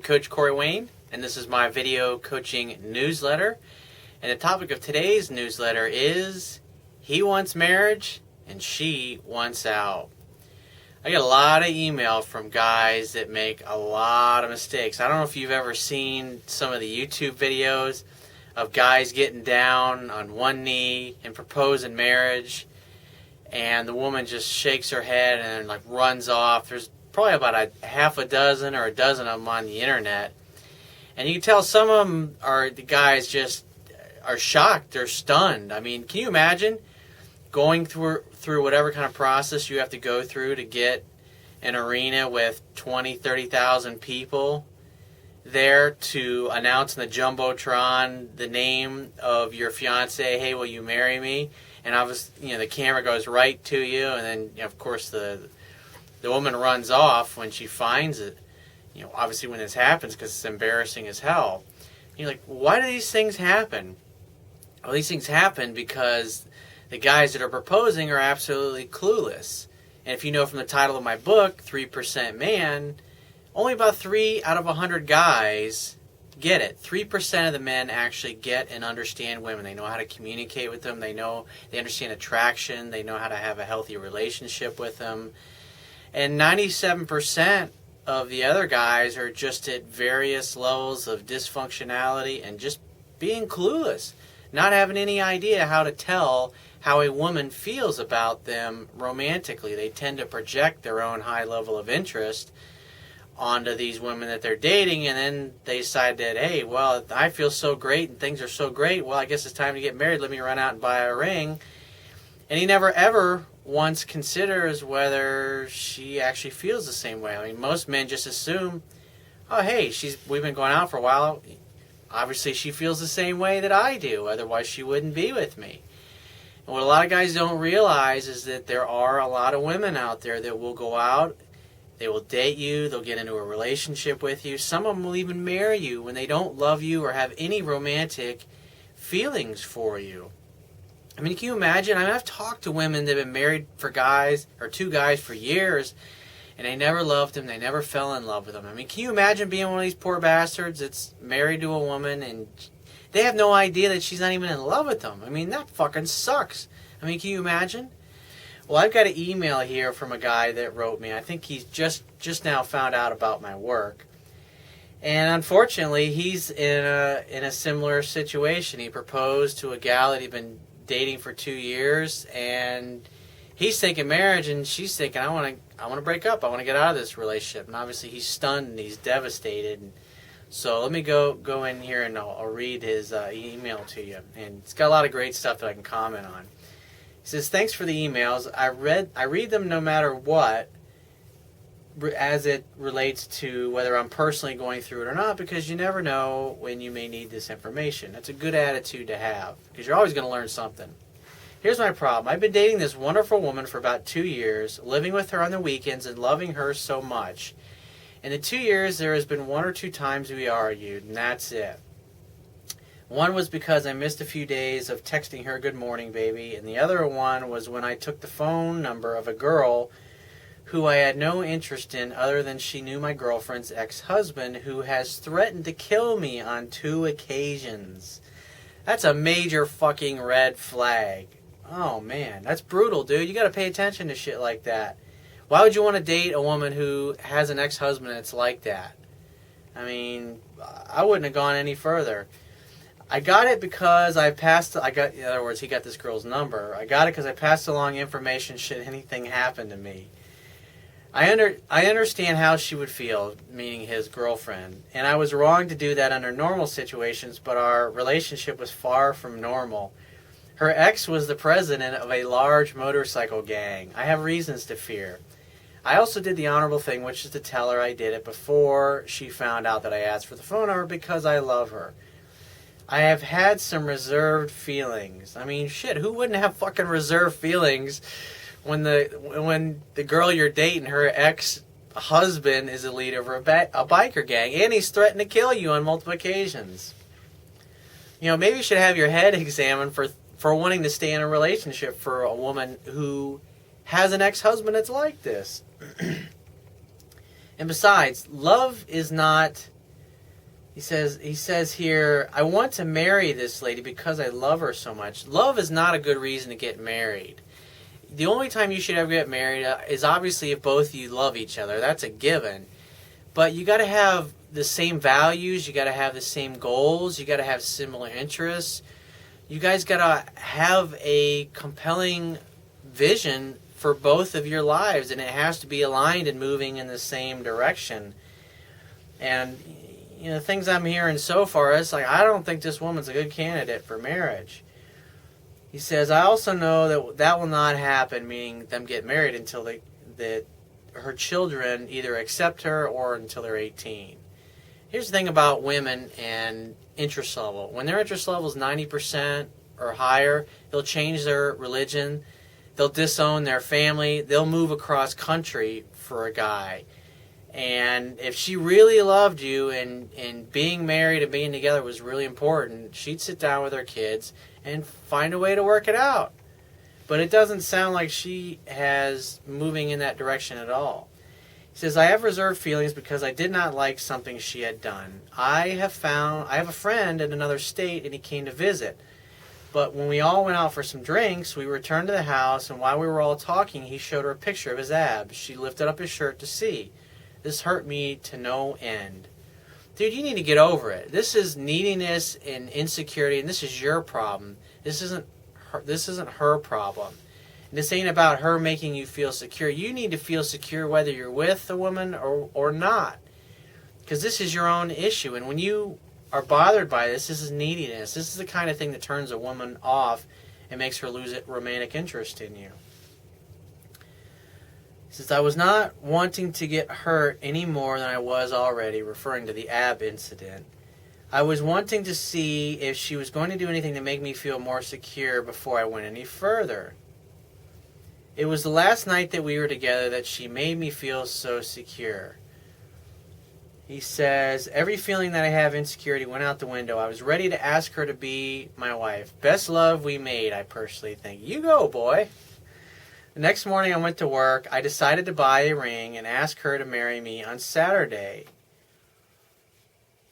Coach Corey Wayne, and this is my video coaching newsletter. And the topic of today's newsletter is he wants marriage and she wants out. I get a lot of email from guys that make a lot of mistakes. I don't know if you've ever seen some of the YouTube videos of guys getting down on one knee and proposing marriage, and the woman just shakes her head and like runs off. There's probably about a half a dozen or a dozen of them on the internet, and you can tell some of them are the guys just are shocked, they're stunned. I mean, can you imagine going through whatever kind of process you have to go through to get an arena with 20, 30,000 people there to announce in the Jumbotron the name of your fiance, hey, will you marry me? And obviously, the camera goes right to you, and then, of course, the woman runs off when she finds it. Obviously when this happens, because it's embarrassing as hell. And you're like, why do these things happen? Well, these things happen because the guys that are proposing are absolutely clueless. And if you know from the title of my book, 3% Man, only about 3 out of 100 guys get it. 3% of the men actually get and understand women. They know how to communicate with them. They understand attraction. They know how to have a healthy relationship with them. And 97% of the other guys are just at various levels of dysfunctionality and just being clueless, not having any idea how to tell how a woman feels about them romantically. They tend to project their own high level of interest onto these women that they're dating, and then they decide that, hey, well, I feel so great and things are so great, well, I guess it's time to get married, let me run out and buy a ring. And he never ever once considers whether she actually feels the same way. I mean, most men just assume, oh, hey, we've been going out for a while, obviously she feels the same way that I do, otherwise she wouldn't be with me. And what a lot of guys don't realize is that there are a lot of women out there that will go out, they will date you, they'll get into a relationship with you. Some of them will even marry you when they don't love you or have any romantic feelings for you. I mean, can you imagine? I've talked to women that have been married for guys, or two guys for years, and they never loved them, they never fell in love with them. I mean, can you imagine being one of these poor bastards that's married to a woman and they have no idea that she's not even in love with them? I mean, that fucking sucks. I mean, can you imagine? Well, I've got an email here from a guy that wrote me. I think he's just now found out about my work. And unfortunately, he's in a similar situation. He proposed to a gal that he'd been dating for 2 years, and he's thinking marriage, and she's thinking, I want to break up. I want to get out of this relationship. And obviously, he's stunned and he's devastated. And so let me go in here and I'll read his email to you. And it's got a lot of great stuff that I can comment on. He says, thanks for the emails. I read them no matter what, as it relates to whether I'm personally going through it or not, because you never know when you may need this information. That's a good attitude to have, because you're always going to learn something. Here's my problem. I've been dating this wonderful woman for about 2 years, living with her on the weekends and loving her so much. In the 2 years, there has been 1 or 2 times we argued, and that's it. One was because I missed a few days of texting her good morning, baby, and the other one was when I took the phone number of a girl who I had no interest in other than she knew my girlfriend's ex-husband, who has threatened to kill me on 2 occasions. That's a major fucking red flag. Oh, man, that's brutal, dude. You got to pay attention to shit like that. Why would you want to date a woman who has an ex-husband that's like that? I mean, I wouldn't have gone any further. I got it because in other words, he got this girl's number. I got it because I passed along information should anything happen to me. I understand how she would feel, meaning his girlfriend, and I was wrong to do that under normal situations, but our relationship was far from normal. Her ex was the president of a large motorcycle gang. I have reasons to fear. I also did the honorable thing, which is to tell her I did it before she found out that I asked for the phone number, because I love her. I have had some reserved feelings. I mean, shit, who wouldn't have fucking reserved feelings when the girl you're dating, her ex-husband, is the leader of a biker gang, and he's threatened to kill you on multiple occasions? Maybe you should have your head examined for wanting to stay in a relationship for a woman who has an ex-husband that's like this. And besides, love is not He says here, I want to marry this lady because I love her so much. Love is not a good reason to get married. The only time you should ever get married is obviously if both of you love each other. That's a given. But you got to have the same values. You got to have the same goals. You got to have similar interests. You guys got to have a compelling vision for both of your lives, and it has to be aligned and moving in the same direction. And things I'm hearing so far, it's like, I don't think this woman's a good candidate for marriage. He says, I also know that will not happen, meaning them get married until her children either accept her or until they're 18. Here's the thing about women and interest level. When their interest level is 90% or higher, they'll change their religion, they'll disown their family, they'll move across country for a guy. And if she really loved you and being married and being together was really important, she'd sit down with her kids and find a way to work it out. But it doesn't sound like she has moving in that direction at all. He says, I have reserved feelings because I did not like something she had done. I have a friend in another state and he came to visit. But when we all went out for some drinks, we returned to the house, and while we were all talking, he showed her a picture of his abs. She lifted up his shirt to see. This hurt me to no end. Dude, you need to get over it. This is neediness and insecurity, and this is your problem. This isn't her problem. And this ain't about her making you feel secure. You need to feel secure whether you're with a woman or not. Because this is your own issue. And when you are bothered by this is neediness. This is the kind of thing that turns a woman off and makes her lose romantic interest in you. He says, I was not wanting to get hurt any more than I was already, referring to the ab incident. I was wanting to see if she was going to do anything to make me feel more secure before I went any further. It was the last night that we were together that she made me feel so secure. He says, every feeling that I have insecurity went out the window. I was ready to ask her to be my wife. Best love we made, I personally think. You go, boy. The next morning I went to work. I decided to buy a ring and ask her to marry me on Saturday.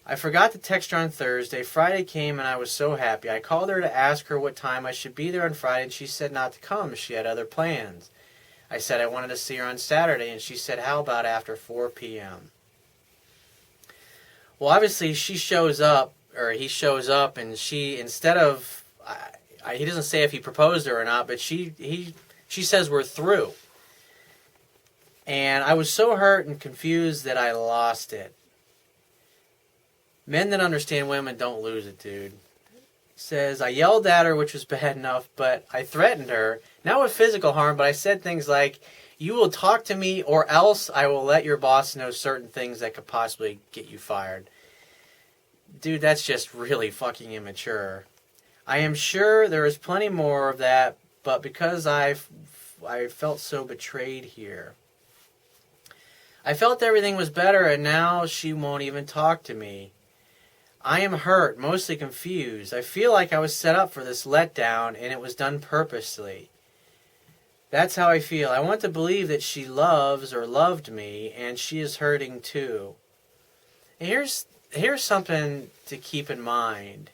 I forgot to text her on Thursday. Friday came and I was so happy. I called her to ask her what time I should be there on Friday, and she said not to come. She had other plans. I said I wanted to see her on Saturday, and she said, how about after 4 p.m.? Well, obviously he shows up, and she, instead of, he doesn't say if he proposed to her or not, but she says we're through. And I was so hurt and confused that I lost it. Men that understand women don't lose it, dude. Says, I yelled at her, which was bad enough, but I threatened her. Not with physical harm, but I said things like, you will talk to me or else I will let your boss know certain things that could possibly get you fired. Dude, that's just really fucking immature. I am sure there is plenty more of that, but because I felt so betrayed here. I felt everything was better, and now she won't even talk to me. I am hurt, mostly confused. I feel like I was set up for this letdown, and it was done purposely. That's how I feel. I want to believe that she loves or loved me, and she is hurting too. And here's something to keep in mind.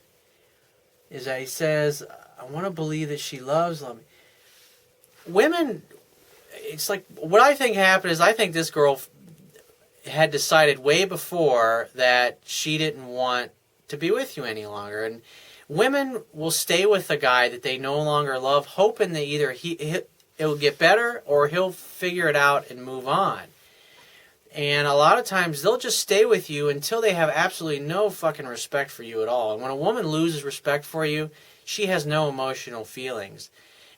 Is that he says, I want to believe that she loves me. Women, it's like, what I think happened is I think this girl had decided way before that she didn't want to be with you any longer. And women will stay with a guy that they no longer love, hoping that either it'll get better or he'll figure it out and move on. And a lot of times they'll just stay with you until they have absolutely no fucking respect for you at all. And when a woman loses respect for you, she has no emotional feelings.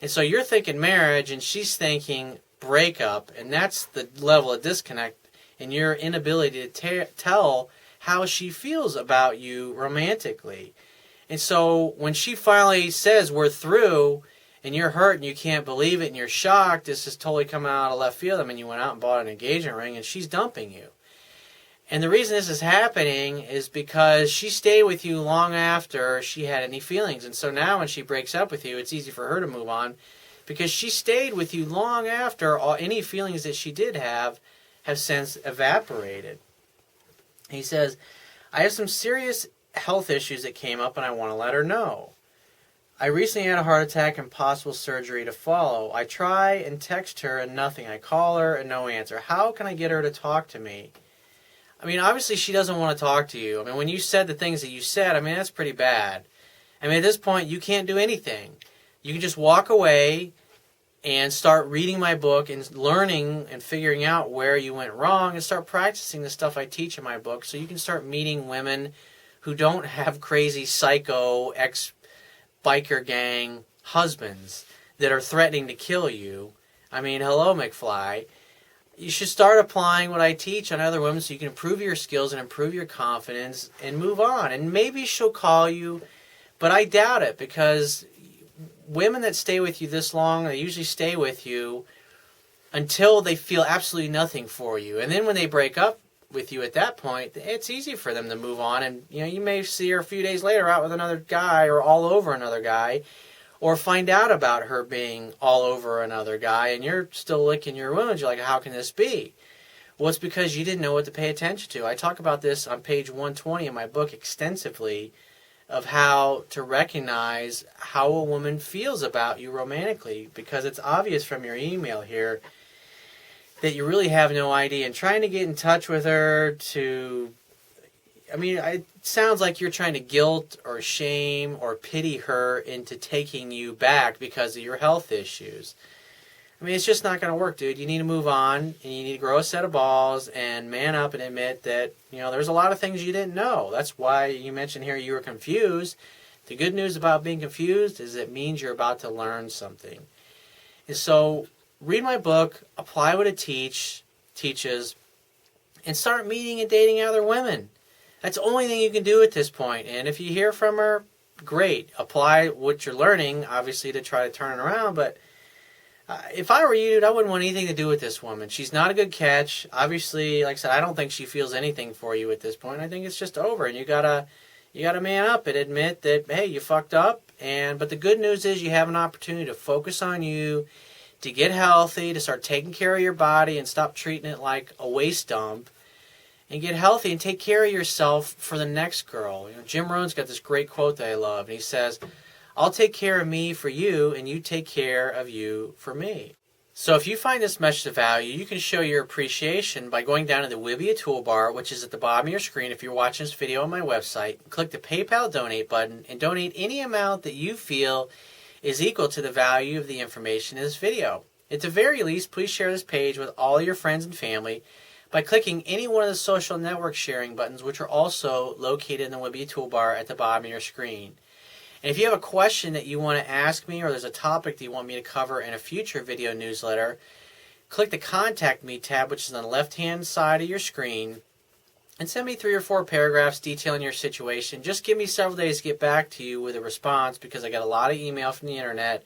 And so you're thinking marriage and she's thinking breakup, and that's the level of disconnect and your inability to tell how she feels about you romantically. And so when she finally says we're through and you're hurt and you can't believe it and you're shocked, this is totally coming out of left field. I mean, you went out and bought an engagement ring and she's dumping you. And the reason this is happening is because she stayed with you long after she had any feelings. And so now when she breaks up with you, it's easy for her to move on because she stayed with you long after any feelings that she did have since evaporated. He says, I have some serious health issues that came up and I want to let her know. I recently had a heart attack and possible surgery to follow. I try and text her and nothing. I call her and no answer. How can I get her to talk to me? I mean, obviously she doesn't want to talk to you. I mean, when you said the things that you said, I mean, that's pretty bad. I mean, at this point, you can't do anything. You can just walk away and start reading my book and learning and figuring out where you went wrong and start practicing the stuff I teach in my book so you can start meeting women who don't have crazy psycho ex-biker gang husbands that are threatening to kill you. I mean, hello, McFly. You should start applying what I teach on other women so you can improve your skills and improve your confidence and move on. And maybe she'll call you, but I doubt it, because women that stay with you this long, they usually stay with you until they feel absolutely nothing for you. And then when they break up with you at that point, it's easy for them to move on. And you may see her a few days later out with another guy or all over another guy, or find out about her being all over another guy, and you're still licking your wounds. You're like, how can this be? Well, it's because you didn't know what to pay attention to. I talk about this on page 120 in my book extensively, of how to recognize how a woman feels about you romantically, because it's obvious from your email here that you really have no idea. And trying to get in touch with her it sounds like you're trying to guilt or shame or pity her into taking you back because of your health issues. I mean, it's just not going to work, dude. You need to move on, and you need to grow a set of balls and man up and admit that, there's a lot of things you didn't know. That's why you mentioned here you were confused. The good news about being confused is it means you're about to learn something. And so read my book, apply what it teaches, and start meeting and dating other women. That's the only thing you can do at this point. And if you hear from her, great. Apply what you're learning, obviously, to try to turn it around. But if I were you, dude, I wouldn't want anything to do with this woman. She's not a good catch. Obviously, like I said, I don't think she feels anything for you at this point. I think it's just over. And you gotta man up and admit that, hey, you fucked up. But the good news is you have an opportunity to focus on you, to get healthy, to start taking care of your body and stop treating it like a waste dump. And get healthy and take care of yourself for the next girl. Jim Rohn's got this great quote that I love. And he says, I'll take care of me for you, and you take care of you for me. So if you find this message of value, you can show your appreciation by going down to the Wibbia toolbar, which is at the bottom of your screen if you're watching this video on my website. Click the PayPal donate button and donate any amount that you feel is equal to the value of the information in this video. At the very least, please share this page with all your friends and family by clicking any one of the social network sharing buttons, which are also located in the Wibbia toolbar at the bottom of your screen. And if you have a question that you want to ask me, or there's a topic that you want me to cover in a future video newsletter, click the Contact Me tab, which is on the left-hand side of your screen, and send me 3 or 4 paragraphs detailing your situation. Just give me several days to get back to you with a response, because I get a lot of email from the internet.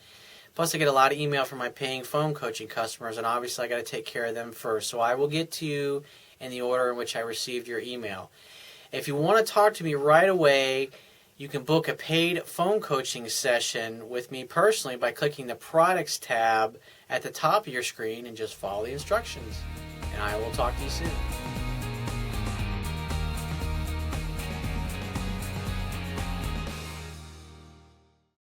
Plus, I get a lot of email from my paying phone coaching customers, and obviously I got to take care of them first. So I will get to you in the order in which I received your email. If you want to talk to me right away, you can book a paid phone coaching session with me personally by clicking the Products tab at the top of your screen and just follow the instructions. And I will talk to you soon.